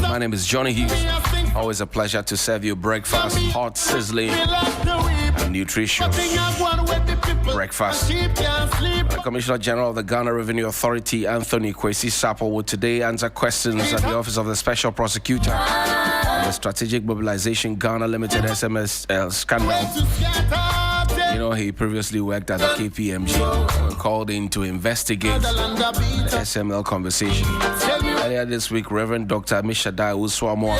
My name is Johnny Hughes. Always a pleasure to serve you breakfast, hot, sizzling, and nutritious breakfast. The Commissioner General of the Ghana Revenue Authority, Anthony Kwesi Sappo, will today answer questions at the Office of the Special Prosecutor on the Strategic Mobilization Ghana Limited SMS scandal. You know, he previously worked at the KPMG, called in to investigate the SML conversation. Earlier this week, Reverend Dr. Mishadai Uswamoa,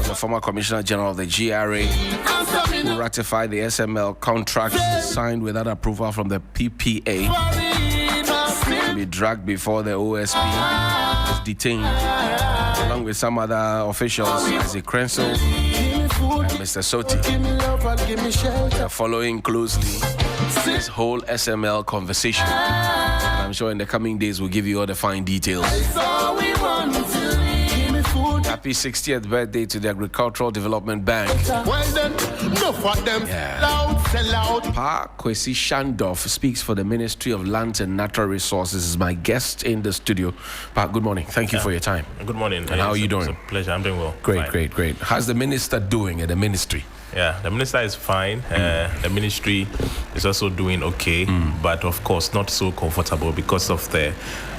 the former Commissioner General of the GRA, who ratified the SML contract signed without approval from the PPA, to be dragged before the OSP, was detained, along with some other officials, Isaac Krenzel and Mr. Soti. They are following closely this whole SML conversation. And I'm sure in the coming days we'll give you all the fine details. Happy 60th birthday to the Agricultural Development Bank. Pa Kwesi Shandorf speaks for the Ministry of Lands and Natural Resources. Is my guest in the studio. Pa, good morning. Thank you for your time. Good morning. And how are you doing? It's a pleasure. I'm doing well. Great. How's the minister doing at the ministry? Yeah, the minister is fine. The ministry is also doing okay, but of course not so comfortable because of the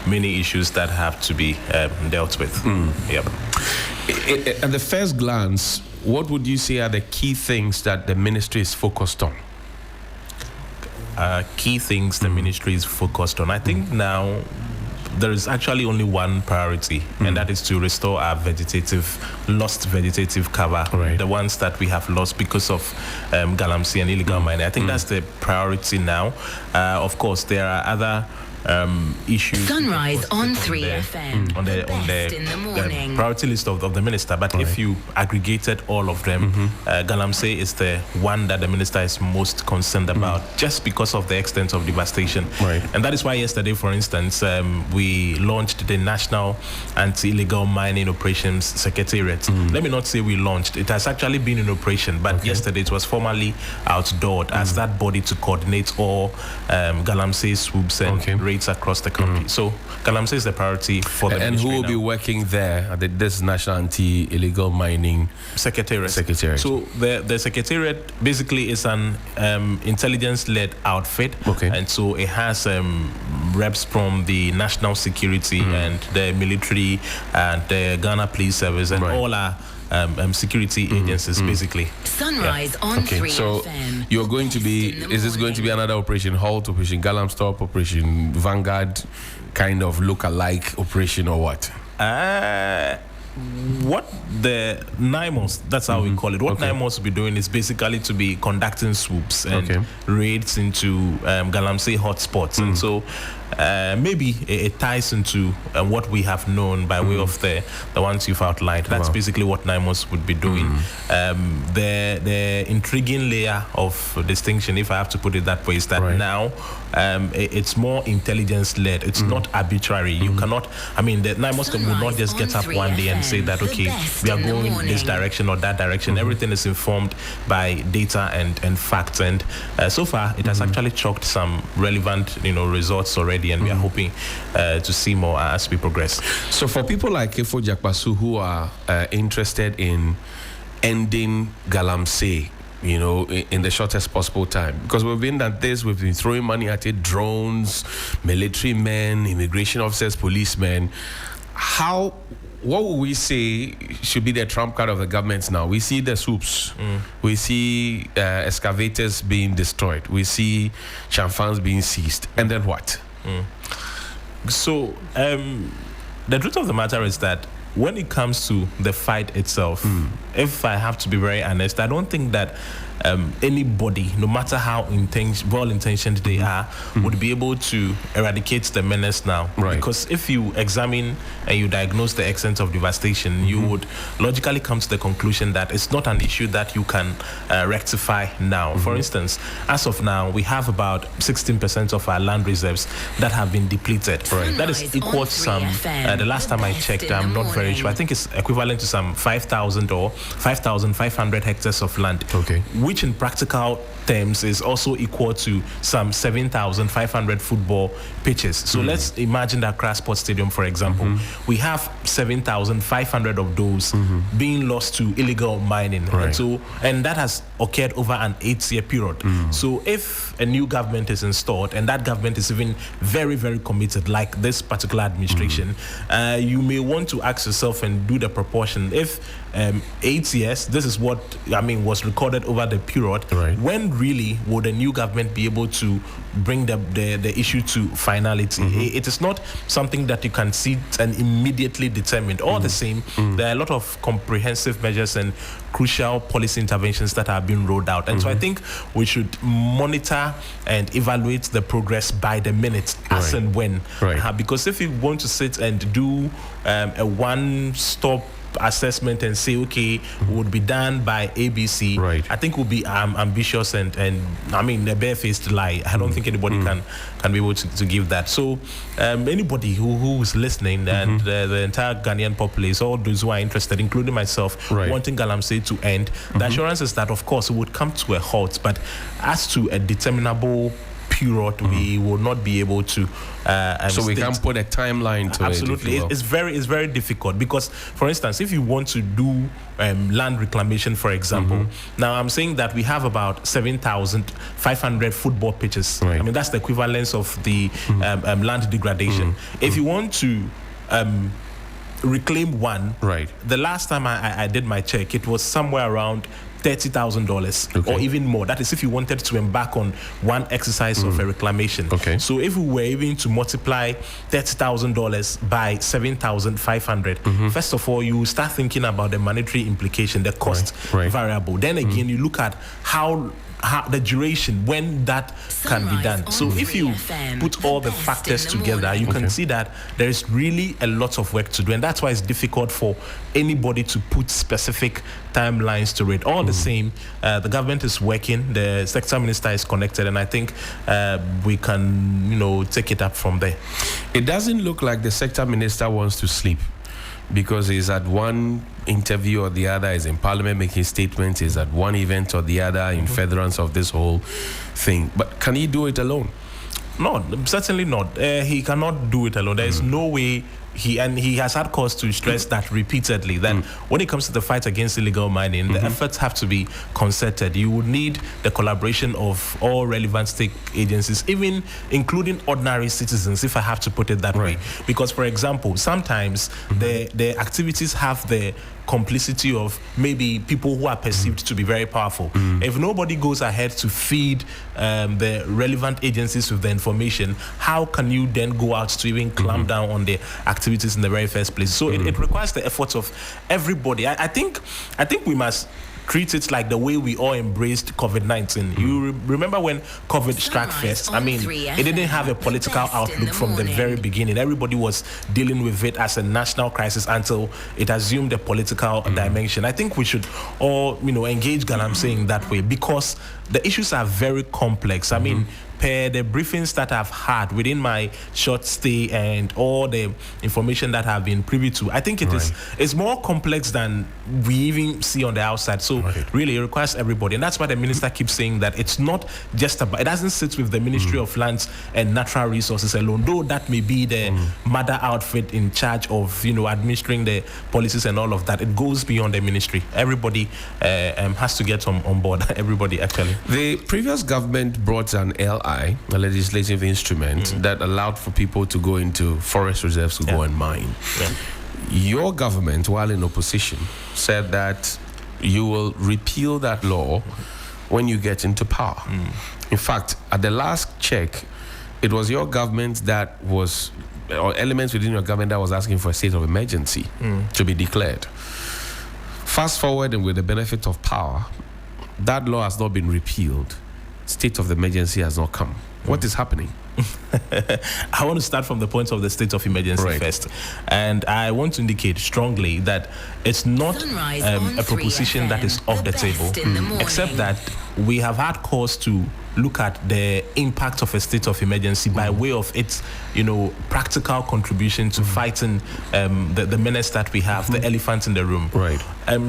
many issues that have to be dealt with. Yep. At the first glance, what would you say are the key things that the ministry is focused on? Key things the ministry is focused on. I think now there is actually only one priority, and that is to restore our lost vegetative cover, the ones that we have lost because of galamsey and illegal mining. I think that's the priority now. Of course, there are other issues. Sunrise on 3FM. On the priority list of the minister, but if you aggregated all of them, galamsey is the one that the minister is most concerned about, just because of the extent of devastation. And that is why yesterday, for instance, we launched the National Anti-Illegal Mining Operations Secretariat. Let me not say we launched. It has actually been in operation, but yesterday it was formally outdoored as that body to coordinate all galamsey swoops and rates across the country. So galamsey is the priority for the ministry. And who will be working there at this National Anti-Illegal Mining Secretariat? So the Secretariat basically is an intelligence-led outfit, and so it has reps from the national security and the military and the Ghana Police Service and all our security agencies, basically. Sunrise on 3FM. So you're going to be, is this going to be another Operation Halt, Operation Galamstop, Operation Vanguard kind of look-alike operation, or what? What the NIMOS, that's how we call it, what NIMOS will be doing is basically to be conducting swoops and raids into galamsey hotspots. And so maybe it ties into what we have known by way of the ones you've outlined. That's basically what NIMOS would be doing. The intriguing layer of distinction, if I have to put it that way, is that now it's more intelligence-led. It's not arbitrary. You cannot, the NIMOS will not just get up one day and say that, okay, we are going this direction or that direction. Everything is informed by data and facts. And so far, it has actually chalked some relevant, results already. And we are hoping to see more as we progress. So for people like Kefo Jakpasu who are interested in ending galamsey, in the shortest possible time, because we've been at this, we've been throwing money at it, drones, military men, immigration officers, policemen. What would we say should be the trump card of the government now? We see the swoops. We see excavators being destroyed. We see chamfans being seized. And then what? So the truth of the matter is that when it comes to the fight itself, if I have to be very honest, I don't think that anybody, no matter how well-intentioned they are, would be able to eradicate the menace now. Because if you examine and you diagnose the extent of devastation, you would logically come to the conclusion that it's not an issue that you can rectify now. For instance, as of now, we have about 16% of our land reserves that have been depleted. That is equal to some, the last time I checked, I'm not very sure, I think it's equivalent to some 5,000 or 5,500 hectares of land, which in practical terms is also equal to some 7,500 football pitches. So let's imagine that Accra Sports Stadium, for example. We have 7,500 of those being lost to illegal mining. Right. And that has occurred over an 8-year period. So if a new government is installed, and that government is even very, very committed, like this particular administration, you may want to ask yourself and do the proportion. If 8 years, this is what was recorded over the period. Right. When really would a new government be able to bring the issue to finality? It is not something that you can see and immediately determine. All the same, there are a lot of comprehensive measures and crucial policy interventions that are being rolled out. And so I think we should monitor and evaluate the progress by the minute, as and when. Right. Because if you want to sit and do a one-stop assessment and say, okay, would be done by ABC, right, I think would be ambitious and a barefaced lie. I don't think anybody can be able to give that. So anybody who is listening, and the entire Ghanaian populace, all those who are interested, including myself, wanting galamsey to end, the assurance is that, of course, it would come to a halt, but as to a determinable period, we will not be able to. So we can put a timeline to absolutely. it. It's very difficult because, for instance, if you want to do land reclamation, for example, now I'm saying that we have about 7,500 football pitches. Right. I mean, that's the equivalence of the land degradation. If you want to reclaim one, the last time I did my check, it was somewhere around $30,000 or even more. That is if you wanted to embark on one exercise of a reclamation. So if we were even to multiply $30,000 by 7,500, first of all, you start thinking about the monetary implication, the cost variable. Then again, you look at how the duration when that can be done. So if you put all the factors together, you can see that there is really a lot of work to do, and that's why it's difficult for anybody to put specific timelines to it. All the same, the government is working, the sector minister is connected, and I think we can take it up from there. It doesn't look like the sector minister wants to sleep, because he's at one interview or the other, is in parliament making statements, he's at one event or the other in furtherance of this whole thing. But can he do it alone? No, certainly not. He cannot do it alone. There is no way. He has had cause to stress that repeatedly, that when it comes to the fight against illegal mining, the efforts have to be concerted. You would need the collaboration of all relevant state agencies, even including ordinary citizens, if I have to put it that way. Because, for example, sometimes the activities have the complicity of maybe people who are perceived to be very powerful. If nobody goes ahead to feed the relevant agencies with the information, how can you then go out to even clamp down on the activities in the very first place? So it requires the efforts of everybody. I think we must treat it like the way we all embraced COVID-19. You remember when COVID struck first? I mean, it didn't have a political outlook from the very beginning. Everybody was dealing with it as a national crisis until it assumed a political dimension. I think we should all, engage galamsey in that way, because the issues are very complex. I mean, per the briefings that I've had within my short stay and all the information that I've been privy to, I think it's more complex than we even see on the outside. So really, it requires everybody, and that's why the minister keeps saying that it's not just about. It doesn't sit with the Ministry of Lands and Natural Resources alone, though that may be the mother outfit in charge of administering the policies and all of that. It goes beyond the ministry. Everybody has to get on board. Everybody, actually. The previous government brought an LI, a legislative instrument that allowed for people to go into forest reserves to go and mine. Your government, while in opposition, said that you will repeal that law when you get into power. In fact, at the last check, it was your government that was, or elements within your government that was asking for a state of emergency to be declared. Fast forward, and with the benefit of power, that law has not been repealed. State of emergency has not come. What is happening? I want to start from the point of the state of emergency first. And I want to indicate strongly that it's not a proposition that is off the table, except that we have had cause to look at the impact of a state of emergency by way of its, practical contribution to fighting the menace that we have, the elephant in the room. Right.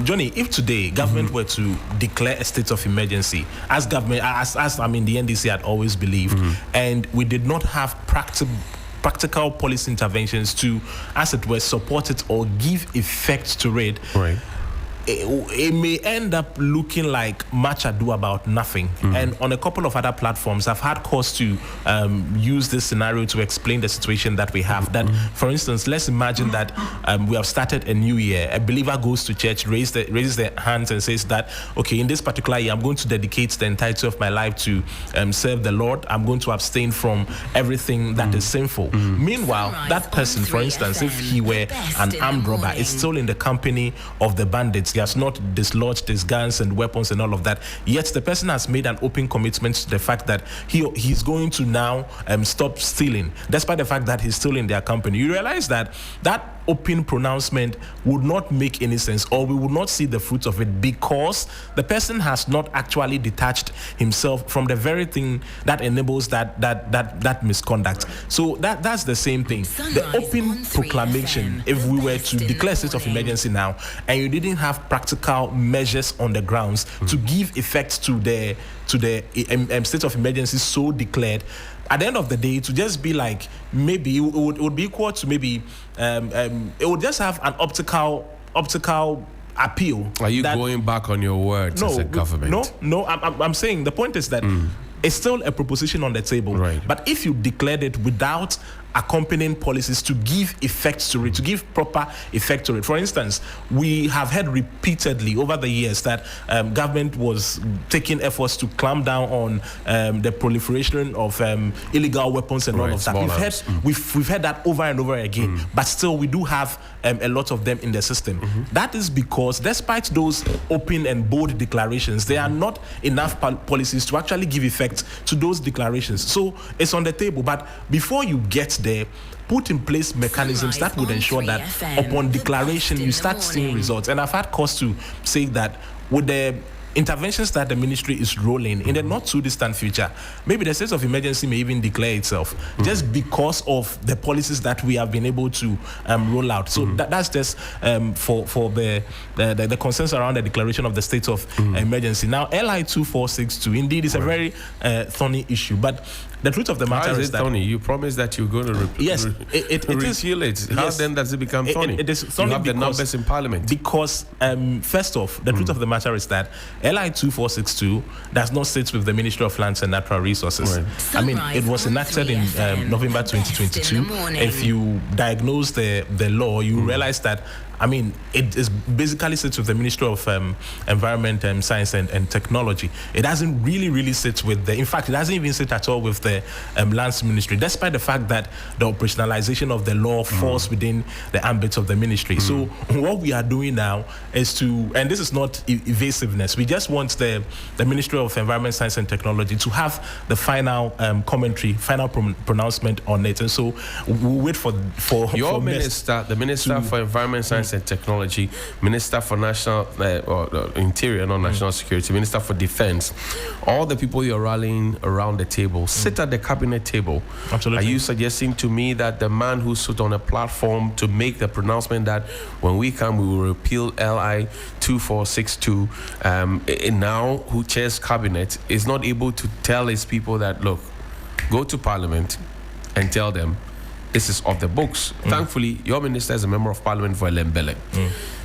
Johnny, if today government were to declare a state of emergency, as the NDC had always believed, and we did not have practical policy interventions to, as it were, support it or give effect to it, right, it may end up looking like much ado about nothing. And on a couple of other platforms, I've had cause to use this scenario to explain the situation that we have. That, for instance, let's imagine that we have started a new year. A believer goes to church, raises their hands and says that, okay, in this particular year, I'm going to dedicate the entirety of my life to serve the Lord. I'm going to abstain from everything that is sinful. Meanwhile, that person, for instance, if he were an armed robber, is still in the company of the bandits. He has not dislodged his guns and weapons and all of that. Yet the person has made an open commitment to the fact that he's going to now stop stealing, despite the fact that he's still in their company. You realize that open pronouncement would not make any sense, or we would not see the fruits of it, because the person has not actually detached himself from the very thing that enables that misconduct. So that's the same thing. The open proclamation, if we were to declare a state of emergency now and you didn't have practical measures on the grounds to give effect to the state of emergency so declared, at the end of the day, to just be like, maybe it would be equal to maybe it would just have an optical appeal. Are you going back on your words as a government? No. I'm saying the point is that it's still a proposition on the table. Right. But if you declared it without accompanying policies to give effect to it, to give proper effect to it. For instance, we have heard repeatedly over the years that government was taking efforts to clamp down on the proliferation of illegal weapons and all of that. We've heard that over and over again, but still we do have a lot of them in the system. That is because despite those open and bold declarations, there are not enough policies to actually give effect to those declarations. So it's on the table, but before you get there, put in place mechanisms that would ensure that upon declaration you start seeing results. And I've had cause to say that with the interventions that the ministry is rolling in the not too distant future, maybe the state of emergency may even declare itself just because of the policies that we have been able to roll out. So that's just for the concerns around the declaration of the state of emergency. Now, LI 2462 indeed is a very thorny issue, but the truth of the matter is that thorny? You promised that you're going to repeal it. How then does it become thorny? It is thorny. You have the numbers in Parliament. Because first off, the truth of the matter is that LI 2462 does not sit with the Ministry of Lands and Natural Resources. Right. I mean, it was enacted in November 2022. If you diagnose the law, you realize that, I mean, it is basically sits with the Ministry of Environment, Science and Technology. It doesn't really sit with in fact, it doesn't even sit at all with the Lands Ministry, despite the fact that the operationalization of the law falls within the ambit of the ministry. So what we are doing now is to, and this is not evasiveness, we just want the Ministry of Environment, Science and Technology to have the final commentary, final pronouncement on it. And so we'll wait for your minister, the Minister for Environment, Science and Technology, Minister for National Interior, not National Security, Minister for Defense, all the people you're rallying around the table, sit at the cabinet table. Absolutely. Are you suggesting to me that the man who stood on a platform to make the pronouncement that when we come we will repeal LI 2462, now who chairs cabinet, is not able to tell his people that, look, go to Parliament and tell them this is off the books? Thankfully, your minister is a member of Parliament for Elembele.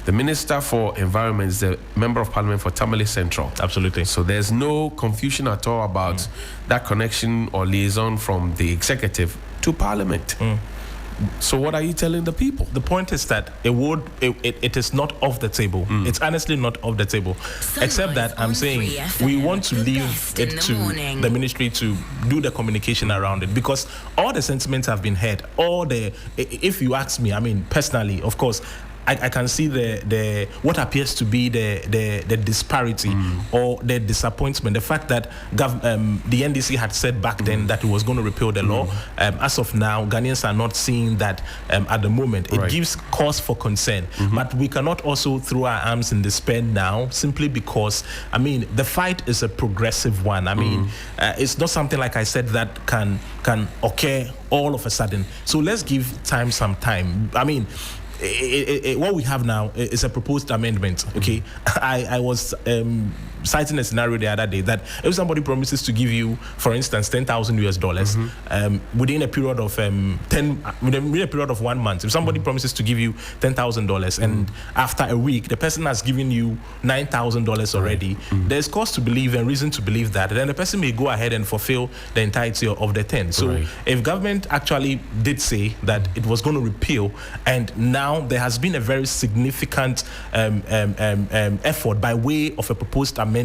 The Minister for Environment is the member of Parliament for Tamale Central. Absolutely. So there's no confusion at all about that connection or liaison from the executive to Parliament. So what are you telling the people? The point is that it is not off the table. It's honestly not off the table. Except that I'm saying we want to leave it to the ministry to do the communication around it, because all the sentiments have been heard. If you ask me, I mean, personally, of course, I can see the what appears to be the disparity or the disappointment. The fact that the NDC had said back then that it was going to repeal the law. As of now, Ghanaians are not seeing that at the moment. It gives cause for concern. But we cannot also throw our arms in despair now, simply because, I mean, the fight is a progressive one. I mean, it's not something, like I said, that can occur all of a sudden. So let's give time some time. I mean, what we have now is a proposed amendment. Okay, I was citing a scenario the other day that if somebody promises to give you, for instance, $10,000 within a period of within a period of 1 month, if somebody promises to give you $10,000 and after a week the person has given you $9,000 already, there's cause to believe and reason to believe that then the person may go ahead and fulfill the entirety of the 10. So if government actually did say that it was going to repeal, and now there has been a very significant effort by way of a proposed amendment,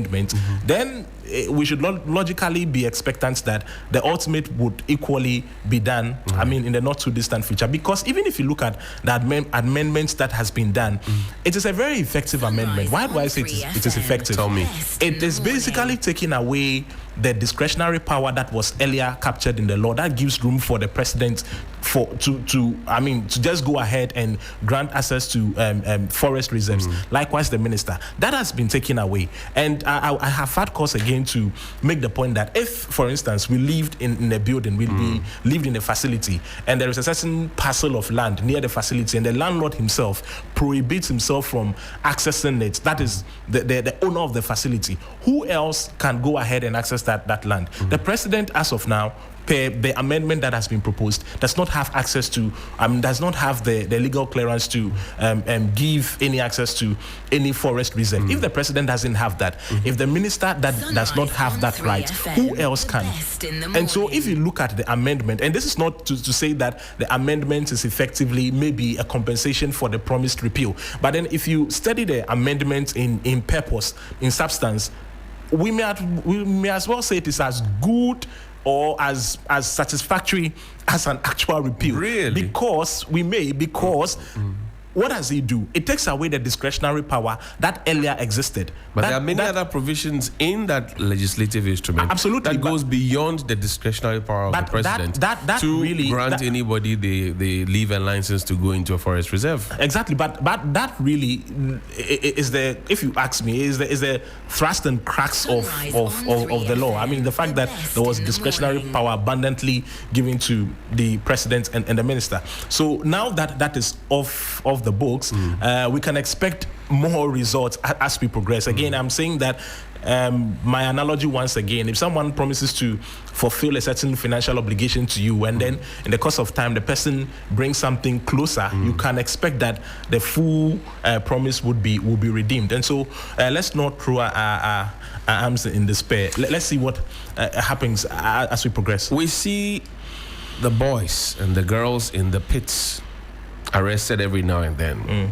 then we should logically be expectant that the ultimate would equally be done, I mean, in the not too distant future. Because even if you look at the amendments that has been done, it is a very effective amendment. Why do I say it is effective? Tell me. It is basically taking away the discretionary power that was earlier captured in the law. That gives room for the president to just go ahead and grant access to forest reserves. Likewise, the minister. That has been taken away. And I have had cause again to make the point that if, for instance, we lived in a building, we lived in a facility, and there is a certain parcel of land near the facility, and the landlord himself prohibits himself from accessing it, that is the owner of the facility, who else can go ahead and access that land? The president, as of now, the amendment that has been proposed, does not have access to, does not have the legal clearance to give any access to any forest reserve. If the president doesn't have that, if the minister does not have that right, who else can? And so if you look at the amendment, and this is not to say that the amendment is effectively maybe a compensation for the promised repeal, but then if you study the amendment in purpose, in substance, we may as well say it is as good or as satisfactory as an actual repeal. Really? Because what does he do? It takes away the discretionary power that earlier existed. But there are many other provisions in that legislative instrument absolutely, that goes beyond the discretionary power of the president to really grant anybody the leave and license to go into a forest reserve. Exactly, but that really is the, if you ask me, is the thrust and crux of the law. I mean, the fact that there was discretionary power abundantly given to the president and the minister. So now that is off the books, we can expect more results as we progress. Again, I'm saying that my analogy once again, if someone promises to fulfill a certain financial obligation to you, and then in the course of time the person brings something closer, you can expect that the full promise will be redeemed. And so let's not throw our arms in despair. Let's see what happens as we progress. We see the boys and the girls in the pits arrested every now and then.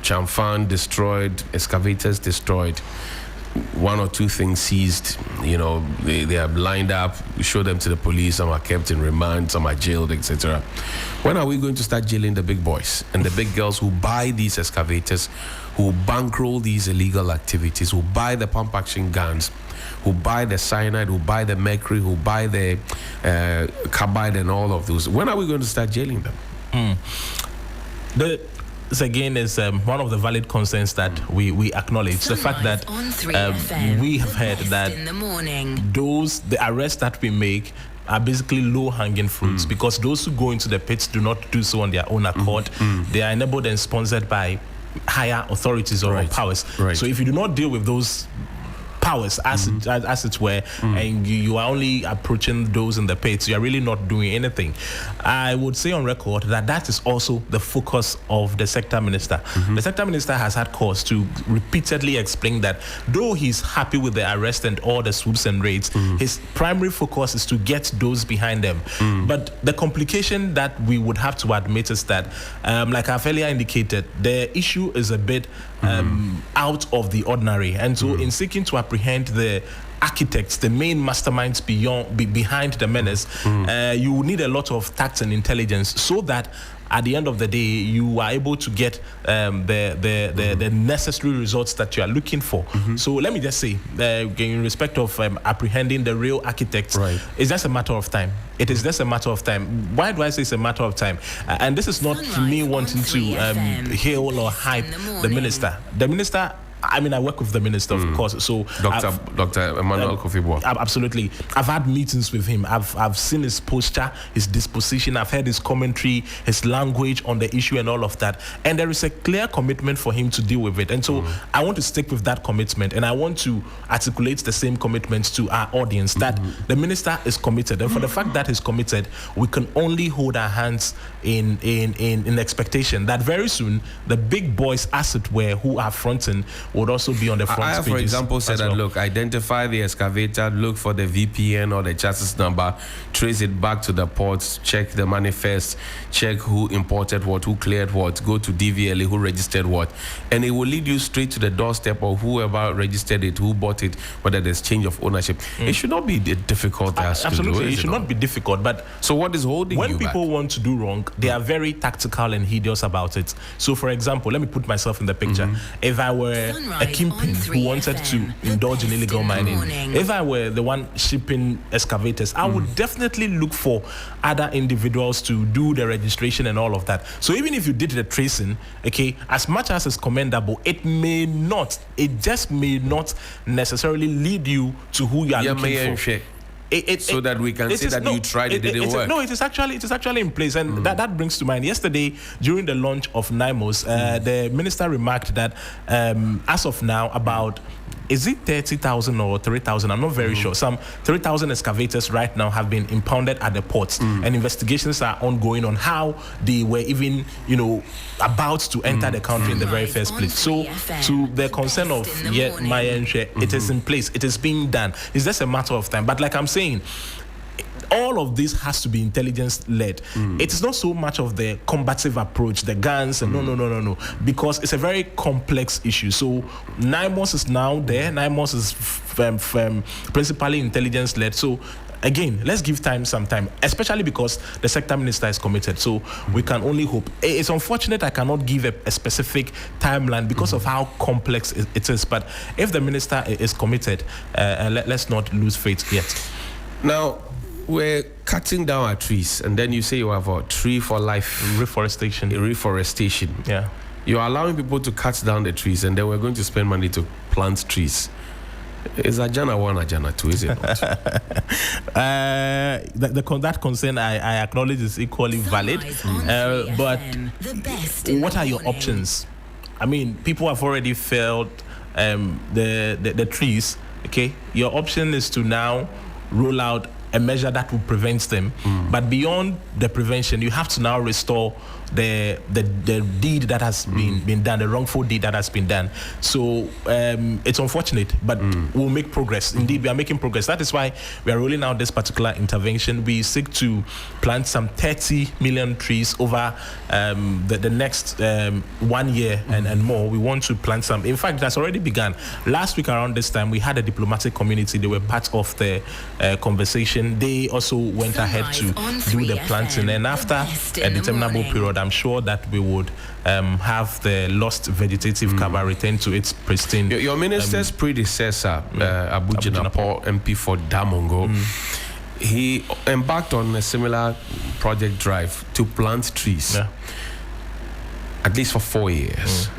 Chamfan destroyed, excavators destroyed, one or two things seized. You know, they are lined up. We show them to the police. Some are kept in remand, some are jailed, etc. When are we going to start jailing the big boys and the big girls who buy these excavators, who bankroll these illegal activities, who buy the pump action guns, who buy the cyanide, who buy the mercury, who buy the carbide and all of those? When are we going to start jailing them? This again is one of the valid concerns that we acknowledge. The fact that we have heard that the arrests that we make are basically low-hanging fruits, because those who go into the pits do not do so on their own accord. They are enabled and sponsored by higher authorities or powers. So if you do not deal with those powers, as it were, and you are only approaching those in the pits, you are really not doing anything. I would say on record that is also the focus of the sector minister. The sector minister has had cause to repeatedly explain that though he's happy with the arrest and all the swoops and raids, his primary focus is to get those behind them. But the complication that we would have to admit is that, like I've earlier indicated, the issue is a bit out of the ordinary, and so in seeking to apprehend apprehend the architects, the main masterminds behind the menace, you need a lot of tact and intelligence so that at the end of the day, you are able to get the necessary results that you are looking for. So let me just say, in respect of apprehending the real architects, it's just a matter of time. It is just a matter of time. Why do I say it's a matter of time? And this is not me wanting to hail or hype the minister. The minister, I mean, I work with the minister, of course. So Dr. Emmanuel Kofi-Boah. Absolutely. I've had meetings with him. I've seen his posture, his disposition. I've heard his commentary, his language on the issue and all of that. And there is a clear commitment for him to deal with it. And so I want to stick with that commitment. And I want to articulate the same commitments to our audience that the minister is committed. And for the fact that he's committed, we can only hold our hands in expectation that very soon the big boys, as it were, who are fronting, would also be on the front pages. For example, said that, look, identify the excavator, look for the VPN or the chassis number, trace it back to the ports, check the manifest, check who imported what, who cleared what, go to DVLA, who registered what. And it will lead you straight to the doorstep of whoever registered it, who bought it, whether there's change of ownership. It should not be a difficult task. Absolutely, it should not be difficult. But so what is holding you back? When people want to do wrong, they are very tactical and hideous about it. So, for example, let me put myself in the picture. If I were a kingpin who wanted to indulge in illegal mining, if I were the one shipping excavators, I would definitely look for other individuals to do the registration and all of that. So even if you did the tracing, okay, as much as it's commendable, it just may not necessarily lead you to who you are looking for. So that we can say that you tried, it didn't work. No, it is actually in place, and that brings to mind. Yesterday, during the launch of NIMOS, the minister remarked that as of now, about, is it 30,000 or 3,000? I'm not very sure. Some 3,000 excavators right now have been impounded at the ports, and investigations are ongoing on how they were even, about to enter the country in the very first place. So, to the concern of my share, it is in place. It is being done. It's just a matter of time. But like I'm saying, all of this has to be intelligence-led. It is not so much of the combative approach, the guns, and no, because it's a very complex issue. So NIMOS is now there. NIMOS is principally intelligence-led. So again, let's give some time, especially because the sector minister is committed. So we can only hope. It's unfortunate I cannot give a specific timeline because of how complex it is. But if the minister is committed, let's not lose faith yet. Now, we're cutting down our trees, and then you say you have a tree for life. Reforestation. Yeah. You're allowing people to cut down the trees, and then we're going to spend money to plant trees. Is Ajana 1, Ajana 2, is it not? That concern I acknowledge is equally valid. But what are your options? I mean, people have already felled the trees. Okay, your option is to now roll out a measure that will prevent them. But beyond the prevention, you have to now restore the deed that has been done, the wrongful deed that has been done. So it's unfortunate, but we'll make progress. Indeed, we are making progress. That is why we are rolling out this particular intervention. We seek to plant some 30 million trees over the next 1 year and more. We want to plant some. In fact, that's already begun. Last week around this time, we had a diplomatic community. They were part of the conversation. They also went ahead to do the planting. And after a determinable period, I'm sure that we would have the lost vegetative cover return to its pristine. Your minister's predecessor, Abu Jinapor, MP for Damongo, he embarked on a similar project drive to plant trees, at least for 4 years.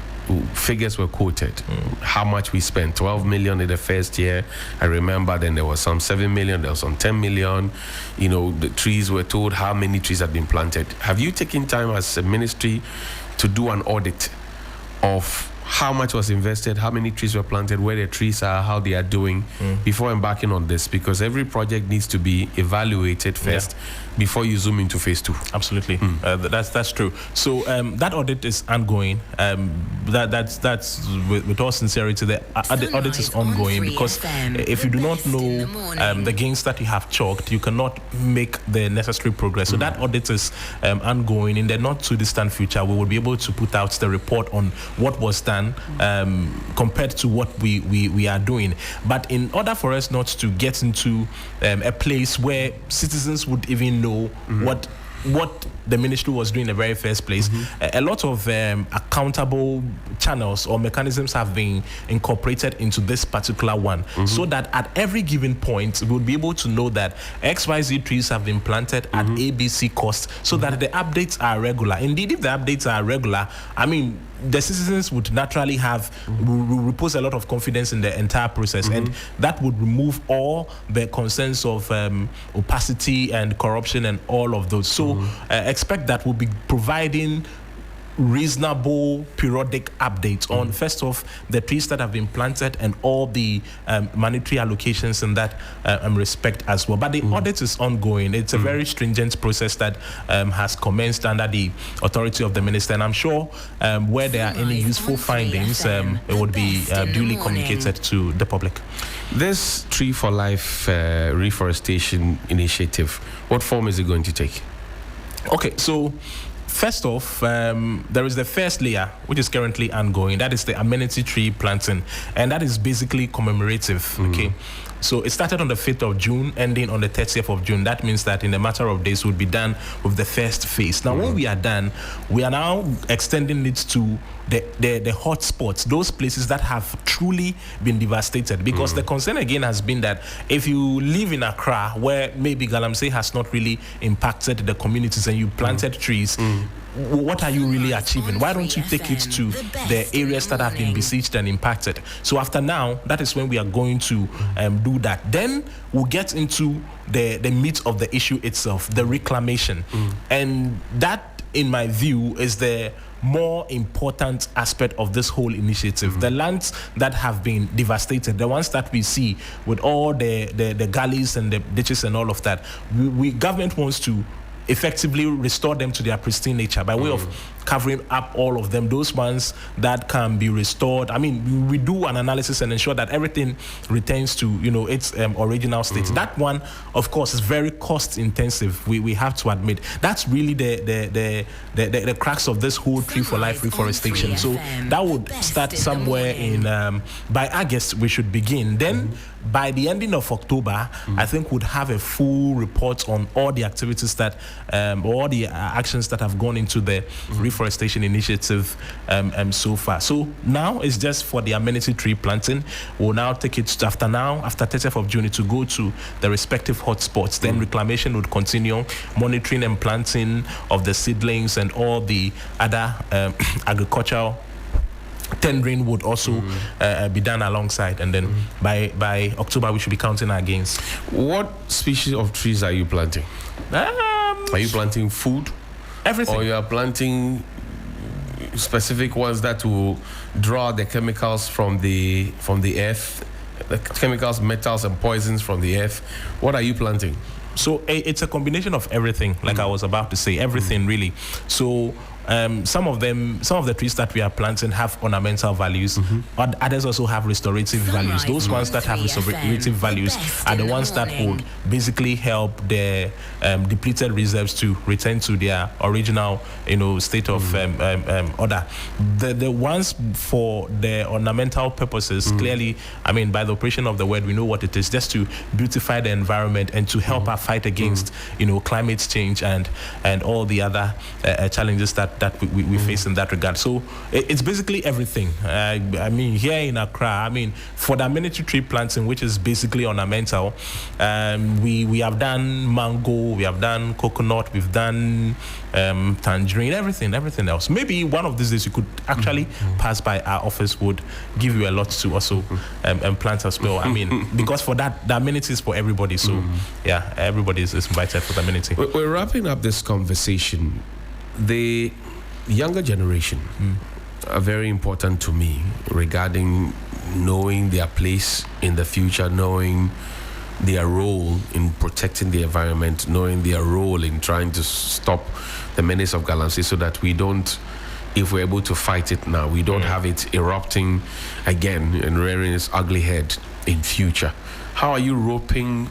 Figures were quoted. How much we spent? 12 million in the first year. I remember then there was some 7 million, there was some 10 million. The trees were told how many trees had been planted. Have you taken time as a ministry to do an audit of how much was invested, how many trees were planted, where the trees are, how they are doing before embarking on this? Because every project needs to be evaluated first before you zoom into phase 2. Absolutely. That's true. So that audit is ongoing. That's with all sincerity, the audit is ongoing because if you do not know the gains that you have chalked, you cannot make the necessary progress. So that audit is ongoing. In the not too distant future, we will be able to put out the report on what was done done compared to what we are doing. But in order for us not to get into a place where citizens would even know what the ministry was doing in the very first place, a lot of accountable channels or mechanisms have been incorporated into this particular one, so that at every given point we'll be able to know that XYZ trees have been planted at ABC cost, so that the updates are regular. Indeed, if the updates are regular, I mean, the citizens would naturally will repose a lot of confidence in the entire process, and that would remove all the concerns of opacity and corruption and all of those. So expect that we'll be providing reasonable periodic updates on, first off, the trees that have been planted and all the monetary allocations in that respect as well. But the audit is ongoing. It's a very stringent process that has commenced under the authority of the minister, and I'm sure where there are any useful findings, it would be duly communicated to the public. This Tree for Life reforestation initiative, what form is it going to take? Okay, so first off, there is the first layer, which is currently ongoing. That is the amenity tree planting, and that is basically commemorative. Okay, so it started on the 5th of June, ending on the 30th of June. That means that in a matter of days, we'll be done with the first phase. Now, when we are done, we are now extending it to the hot spots, those places that have truly been devastated, because the concern again has been that if you live in Accra, where maybe galamsey has not really impacted the communities, and you planted trees, what are you really achieving? Why don't you take it to the areas that have been besieged and impacted? So after now, that is when we are going to do that. Then we'll get into the meat of the issue itself, the reclamation. And that, in my view, is the more important aspect of this whole initiative. The lands that have been devastated, the ones that we see with all the gullies and the ditches and all of that, government wants to effectively restore them to their pristine nature by way of covering up all of them, those ones that can be restored. I mean, we do an analysis and ensure that everything returns to, its original state. That one, of course, is very cost intensive. We have to admit that's really the crux of this whole Tree for Life reforestation. So that would start somewhere in by August. We should begin. Then by the ending of October, I think we'd have a full report on all the activities that, all the actions that have gone into the reforestation initiative so far. So now it's just for the amenity tree planting. We'll now take it to after 30th of June, to go to the respective hotspots. Then reclamation would continue, monitoring and planting of the seedlings and all the other agricultural tendering would also be done alongside, and then by October we should be counting our gains. What species of trees are you planting? Are you planting food? Everything. Or you are planting specific ones that will draw the chemicals from the earth, the chemicals, metals, and poisons from the earth? What are you planting? So it's a combination of everything, like I was about to say, everything really. So some of the trees that we are planting have ornamental values, but others also have restorative values. Those ones that have restorative values are the ones that would basically help the depleted reserves to return to their original, state of order. The ones for the ornamental purposes, clearly, I mean, by the operation of the word, we know what it is, just to beautify the environment and to help our fight against, climate change and all the other challenges that we face in that regard. So it's basically everything. I mean, here in Accra, for the amenity tree planting, which is basically ornamental, we have done mango, we have done coconut, we've done tangerine, everything else. Maybe one of these days you could actually pass by our office, would give you a lot to also plant as well. I mean, because for that, the amenity is for everybody. So yeah, everybody is invited for the amenity. We're wrapping up this conversation. The younger generation are very important to me regarding knowing their place in the future, knowing their role in protecting the environment, knowing their role in trying to stop the menace of galamsey, so that we don't, if we're able to fight it now, we don't have it erupting again and rearing its ugly head in future. How are you roping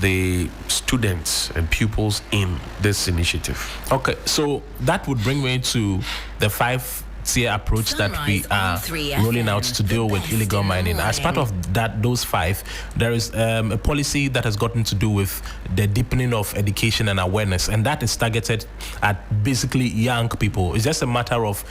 the students and pupils in this initiative? Okay, so that would bring me to the 5 5-tier approach that we are rolling out to deal with illegal mining. As part of those 5, there is a policy that has gotten to do with the deepening of education and awareness, and that is targeted at basically young people. It's just a matter of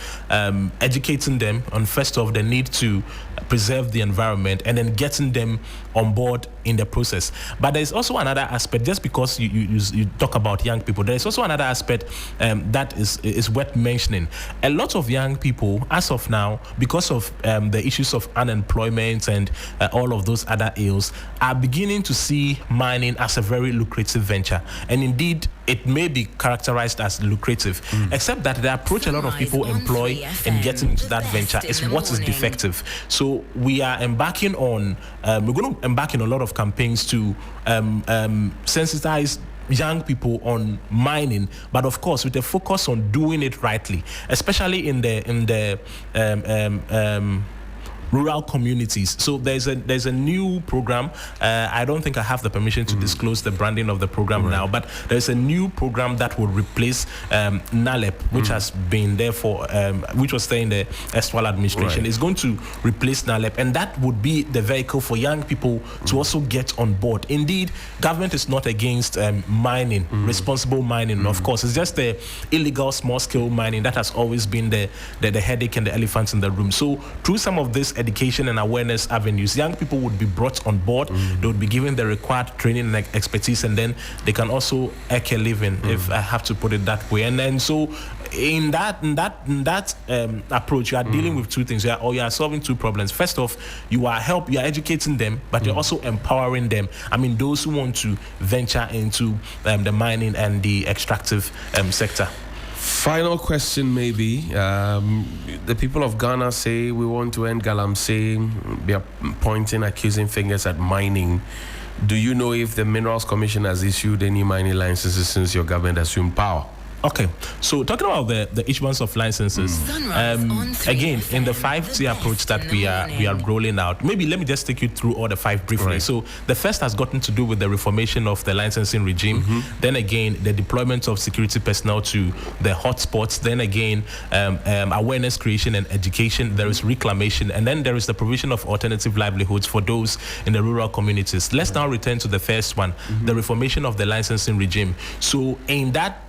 educating them on, first off, the need to preserve the environment, and then getting them on board in the process. But there's also another aspect, just because you talk about young people, there's also another aspect that is worth mentioning. A lot of young people, as of now, because of the issues of unemployment and all of those other ills, are beginning to see mining as a very lucrative venture. And indeed, it may be characterized as lucrative, except that the approach a lot of people employ in getting into that venture is what is defective. So we are embarking on, we're going to embark in a lot of campaigns to sensitize young people on mining, but of course with a focus on doing it rightly, especially in the rural communities. So there's a new program. I don't think I have the permission to disclose the branding of the program now, but there's a new program that will replace NALEP, which has been there for, which was there in the erstwhile administration. It's going to replace NALEP, and that would be the vehicle for young people to also get on board. Indeed, government is not against mining, responsible mining. Of course, it's just the illegal small-scale mining that has always been the headache and the elephant in the room. So through some of this education and awareness avenues, young people would be brought on board. They would be given the required training and expertise, and then they can also earn a living, if I have to put it that way. And then so in that approach, you are dealing with 2 things. You are solving 2 problems. First off, you are educating them, but you're also empowering them. I mean, those who want to venture into the mining and the extractive sector. Final question, maybe. The people of Ghana say we want to end galamsey. They are pointing accusing fingers at mining. Do you know if the Minerals Commission has issued any mining licenses since your government assumed power? Okay, so talking about the issuance of licenses, again, in the 5-tier approach that we are rolling out, maybe let me just take you through all the 5 briefly. So the first has gotten to do with the reformation of the licensing regime. Then again, the deployment of security personnel to the hotspots. Then again, awareness creation and education. There is reclamation, and then there is the provision of alternative livelihoods for those in the rural communities. Let's now return to the first one, the reformation of the licensing regime. So in that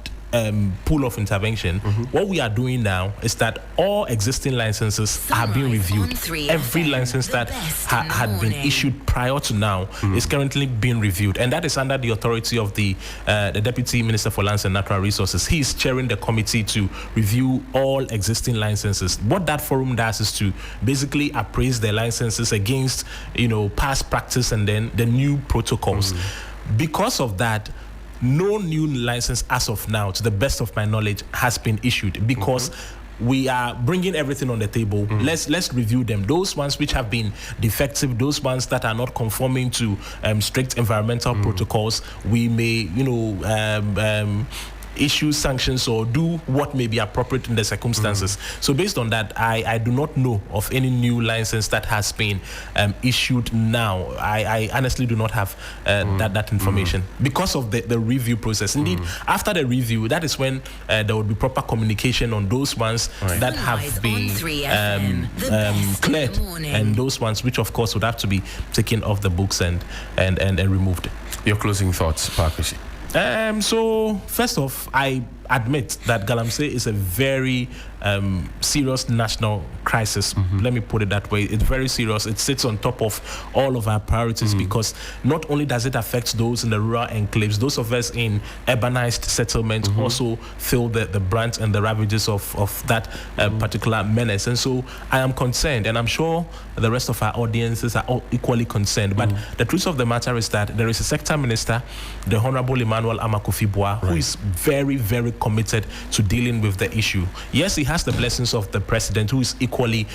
pool of intervention, what we are doing now is that all existing licenses are being reviewed. Every license that had been issued prior to now is currently being reviewed, and that is under the authority of the Deputy Minister for Lands and Natural Resources. He is chairing the committee to review all existing licenses. What that forum does is to basically appraise the licenses against, past practice and then the new protocols. Because of that, no new license as of now, to the best of my knowledge, has been issued, because we are bringing everything on the table. Let's review them. Those ones which have been defective, those ones that are not conforming to strict environmental protocols, we may issue sanctions or do what may be appropriate in the circumstances. So based on that, I do not know of any new license that has been issued now. I honestly do not have that information because of the review process. Indeed, after the review, that is when there will be proper communication on those ones that have been cleared, and those ones which of course would have to be taken off the books and removed. Your closing thoughts, Pakwesi? So first off, I admit that galamsey is a very serious national crisis. Let me put it that way. It's very serious. It sits on top of all of our priorities because not only does it affect those in the rural enclaves, those of us in urbanized settlements also feel the brunt and the ravages of that particular menace. And so I am concerned, and I'm sure the rest of our audiences are all equally concerned. But the truth of the matter is that there is a sector minister, the Honorable Emmanuel Amakofi-Boa, who is very, very committed to dealing with the issue. Yes, he has the blessings of the president, who is equally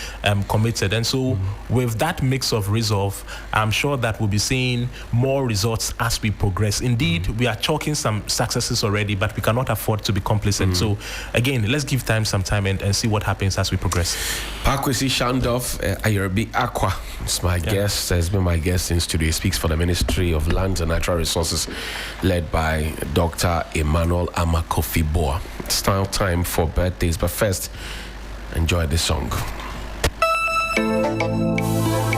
committed. And so with that mix of resolve, I'm sure that we'll be seeing more results as we progress. Indeed, we are chalking some successes already, but we cannot afford to be complacent. So again, let's give time some time and see what happens as we progress. Pakwesi Shandoff Ayerbi Aqua is my guest, has been my guest in studio. He speaks for the Ministry of Lands and Natural Resources, led by Dr. Emmanuel Amakofi-Boa. It's now time for birthdays, but first, Enjoy this song.